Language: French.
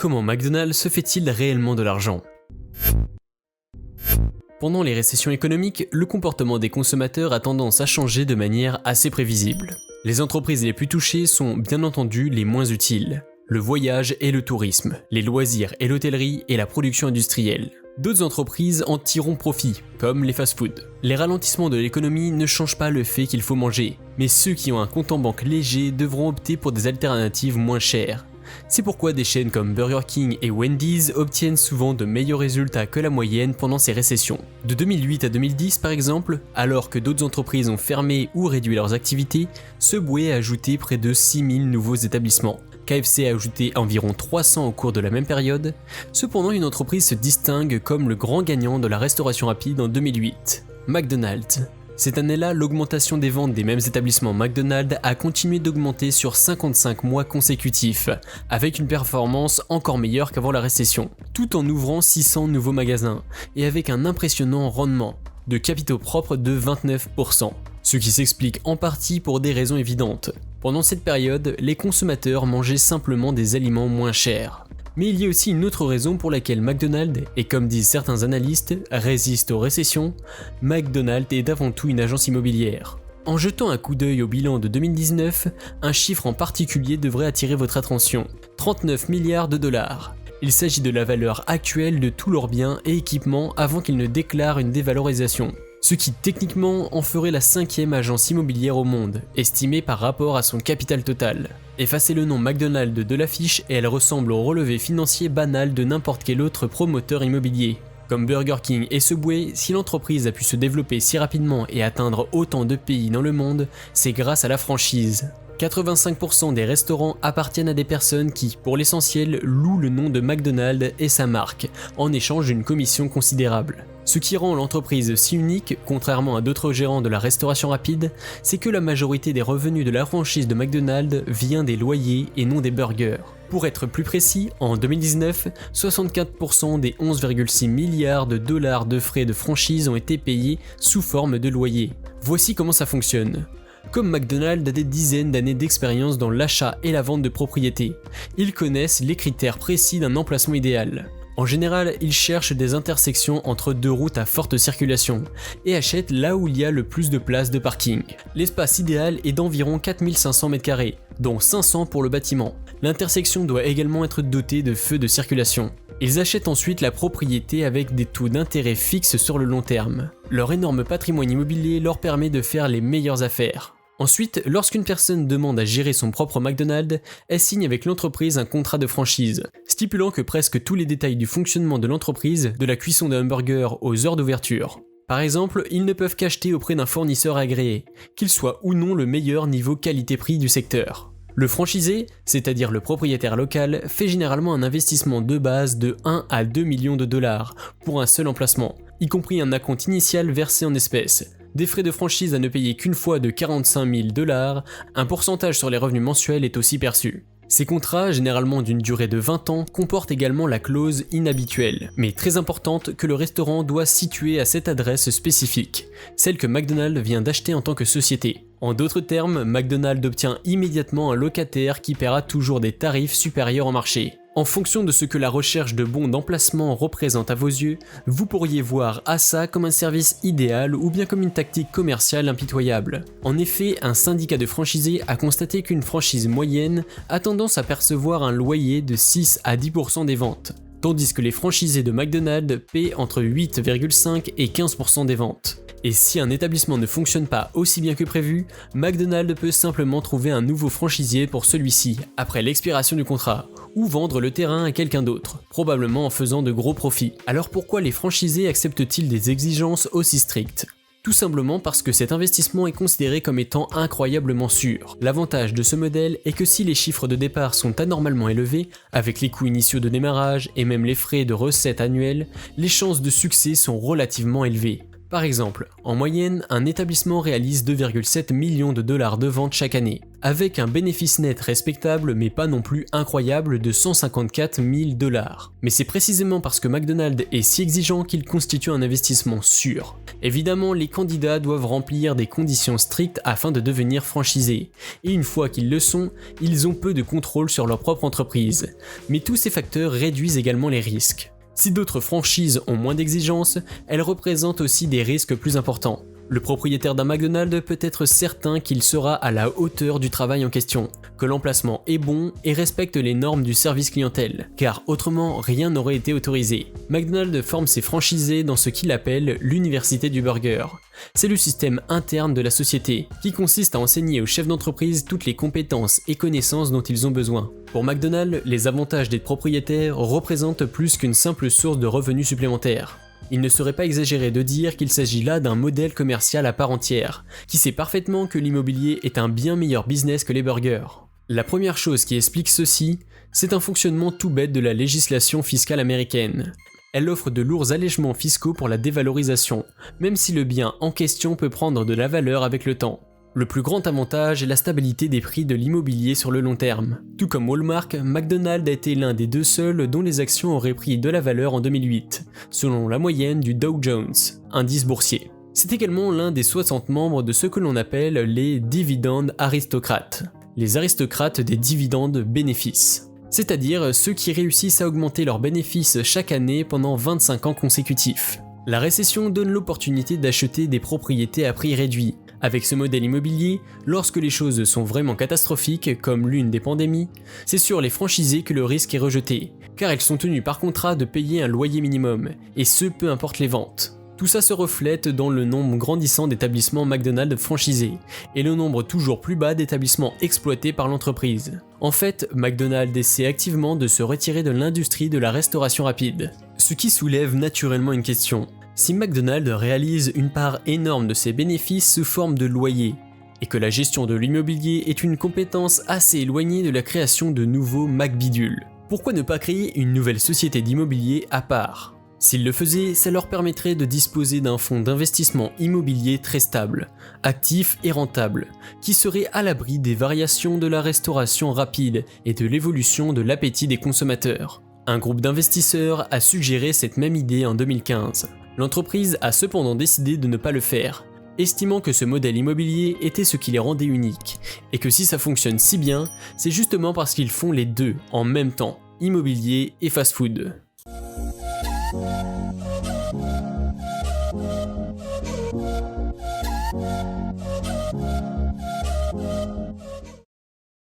Comment McDonald's se fait-il réellement de l'argent ? Pendant les récessions économiques, le comportement des consommateurs a tendance à changer de manière assez prévisible. Les entreprises les plus touchées sont bien entendu les moins utiles. Le voyage et le tourisme, les loisirs et l'hôtellerie et la production industrielle. D'autres entreprises en tireront profit, comme les fast-foods. Les ralentissements de l'économie ne changent pas le fait qu'il faut manger, mais ceux qui ont un compte en banque léger devront opter pour des alternatives moins chères. C'est pourquoi des chaînes comme Burger King et Wendy's obtiennent souvent de meilleurs résultats que la moyenne pendant ces récessions. De 2008 à 2010 par exemple, alors que d'autres entreprises ont fermé ou réduit leurs activités, Subway a ajouté près de 6000 nouveaux établissements. KFC a ajouté environ 300 au cours de la même période. Cependant, une entreprise se distingue comme le grand gagnant de la restauration rapide en 2008, McDonald's. Cette année-là, l'augmentation des ventes des mêmes établissements McDonald's a continué d'augmenter sur 55 mois consécutifs, avec une performance encore meilleure qu'avant la récession, tout en ouvrant 600 nouveaux magasins, et avec un impressionnant rendement de capitaux propres de 29%, ce qui s'explique en partie pour des raisons évidentes. Pendant cette période, les consommateurs mangeaient simplement des aliments moins chers. Mais il y a aussi une autre raison pour laquelle McDonald's, et comme disent certains analystes, résiste aux récessions. McDonald's est avant tout une agence immobilière. En jetant un coup d'œil au bilan de 2019, un chiffre en particulier devrait attirer votre attention. 39 milliards de dollars. Il s'agit de la valeur actuelle de tous leurs biens et équipements avant qu'ils ne déclarent une dévalorisation. Ce qui techniquement en ferait la 5e agence immobilière au monde, estimée par rapport à son capital total. Effacez le nom McDonald's de l'affiche et elle ressemble au relevé financier banal de n'importe quel autre promoteur immobilier. Comme Burger King et Subway, si l'entreprise a pu se développer si rapidement et atteindre autant de pays dans le monde, c'est grâce à la franchise. 85% des restaurants appartiennent à des personnes qui, pour l'essentiel, louent le nom de McDonald's et sa marque, en échange d'une commission considérable. Ce qui rend l'entreprise si unique, contrairement à d'autres gérants de la restauration rapide, c'est que la majorité des revenus de la franchise de McDonald's vient des loyers et non des burgers. Pour être plus précis, en 2019, 64% des 11,6 milliards de dollars de frais de franchise ont été payés sous forme de loyers. Voici comment ça fonctionne. Comme McDonald's a des dizaines d'années d'expérience dans l'achat et la vente de propriétés, ils connaissent les critères précis d'un emplacement idéal. En général, ils cherchent des intersections entre deux routes à forte circulation et achètent là où il y a le plus de places de parking. L'espace idéal est d'environ 4500 m², dont 500 pour le bâtiment. L'intersection doit également être dotée de feux de circulation. Ils achètent ensuite la propriété avec des taux d'intérêt fixes sur le long terme. Leur énorme patrimoine immobilier leur permet de faire les meilleures affaires. Ensuite, lorsqu'une personne demande à gérer son propre McDonald's, elle signe avec l'entreprise un contrat de franchise, stipulant que presque tous les détails du fonctionnement de l'entreprise, de la cuisson d'un hamburger aux heures d'ouverture. Par exemple, ils ne peuvent qu'acheter auprès d'un fournisseur agréé, qu'il soit ou non le meilleur niveau qualité-prix du secteur. Le franchisé, c'est-à-dire le propriétaire local, fait généralement un investissement de base de 1 à 2 millions de dollars pour un seul emplacement, y compris un acompte initial versé en espèces. Des frais de franchise à ne payer qu'une fois de 45 000 $, un pourcentage sur les revenus mensuels est aussi perçu. Ces contrats, généralement d'une durée de 20 ans, comportent également la clause inhabituelle, mais très importante, que le restaurant doit situer à cette adresse spécifique, celle que McDonald's vient d'acheter en tant que société. En d'autres termes, McDonald's obtient immédiatement un locataire qui paiera toujours des tarifs supérieurs au marché. En fonction de ce que la recherche de bons d'emplacement représente à vos yeux, vous pourriez voir à ça comme un service idéal ou bien comme une tactique commerciale impitoyable. En effet, un syndicat de franchisés a constaté qu'une franchise moyenne a tendance à percevoir un loyer de 6 à 10% des ventes, tandis que les franchisés de McDonald's paient entre 8,5 et 15% des ventes. Et si un établissement ne fonctionne pas aussi bien que prévu, McDonald's peut simplement trouver un nouveau franchisé pour celui-ci, après l'expiration du contrat, ou vendre le terrain à quelqu'un d'autre, probablement en faisant de gros profits. Alors pourquoi les franchisés acceptent-ils des exigences aussi strictes ? Tout simplement parce que cet investissement est considéré comme étant incroyablement sûr. L'avantage de ce modèle est que si les chiffres de départ sont anormalement élevés, avec les coûts initiaux de démarrage et même les frais de recettes annuels, les chances de succès sont relativement élevées. Par exemple, en moyenne, un établissement réalise 2,7 millions de dollars de ventes chaque année, avec un bénéfice net respectable mais pas non plus incroyable de 154 000 dollars. Mais c'est précisément parce que McDonald's est si exigeant qu'il constitue un investissement sûr. Évidemment, les candidats doivent remplir des conditions strictes afin de devenir franchisés, et une fois qu'ils le sont, ils ont peu de contrôle sur leur propre entreprise. Mais tous ces facteurs réduisent également les risques. Si d'autres franchises ont moins d'exigences, elles représentent aussi des risques plus importants. Le propriétaire d'un McDonald's peut être certain qu'il sera à la hauteur du travail en question, que l'emplacement est bon et respecte les normes du service clientèle, car autrement rien n'aurait été autorisé. McDonald's forme ses franchisés dans ce qu'il appelle l'université du burger. C'est le système interne de la société, qui consiste à enseigner aux chefs d'entreprise toutes les compétences et connaissances dont ils ont besoin. Pour McDonald's, les avantages d'être propriétaire représentent plus qu'une simple source de revenus supplémentaires. Il ne serait pas exagéré de dire qu'il s'agit là d'un modèle commercial à part entière, qui sait parfaitement que l'immobilier est un bien meilleur business que les burgers. La première chose qui explique ceci, c'est un fonctionnement tout bête de la législation fiscale américaine. Elle offre de lourds allègements fiscaux pour la dévalorisation, même si le bien en question peut prendre de la valeur avec le temps. Le plus grand avantage est la stabilité des prix de l'immobilier sur le long terme. Tout comme Walmart, McDonald's a été l'un des deux seuls dont les actions auraient pris de la valeur en 2008, selon la moyenne du Dow Jones, indice boursier. C'est également l'un des 60 membres de ce que l'on appelle les dividendes aristocrates, les aristocrates des dividendes bénéfices. C'est-à-dire ceux qui réussissent à augmenter leurs bénéfices chaque année pendant 25 ans consécutifs. La récession donne l'opportunité d'acheter des propriétés à prix réduit. Avec ce modèle immobilier, lorsque les choses sont vraiment catastrophiques, comme l'une des pandémies, c'est sur les franchisés que le risque est rejeté, car ils sont tenus par contrat de payer un loyer minimum, et ce peu importe les ventes. Tout ça se reflète dans le nombre grandissant d'établissements McDonald's franchisés, et le nombre toujours plus bas d'établissements exploités par l'entreprise. En fait, McDonald's essaie activement de se retirer de l'industrie de la restauration rapide. Ce qui soulève naturellement une question. Si McDonald's réalise une part énorme de ses bénéfices sous forme de loyer, et que la gestion de l'immobilier est une compétence assez éloignée de la création de nouveaux McBidules, pourquoi ne pas créer une nouvelle société d'immobilier à part ? S'ils le faisaient, ça leur permettrait de disposer d'un fonds d'investissement immobilier très stable, actif et rentable, qui serait à l'abri des variations de la restauration rapide et de l'évolution de l'appétit des consommateurs. Un groupe d'investisseurs a suggéré cette même idée en 2015. L'entreprise a cependant décidé de ne pas le faire, estimant que ce modèle immobilier était ce qui les rendait uniques, et que si ça fonctionne si bien, c'est justement parce qu'ils font les deux en même temps, immobilier et fast-food.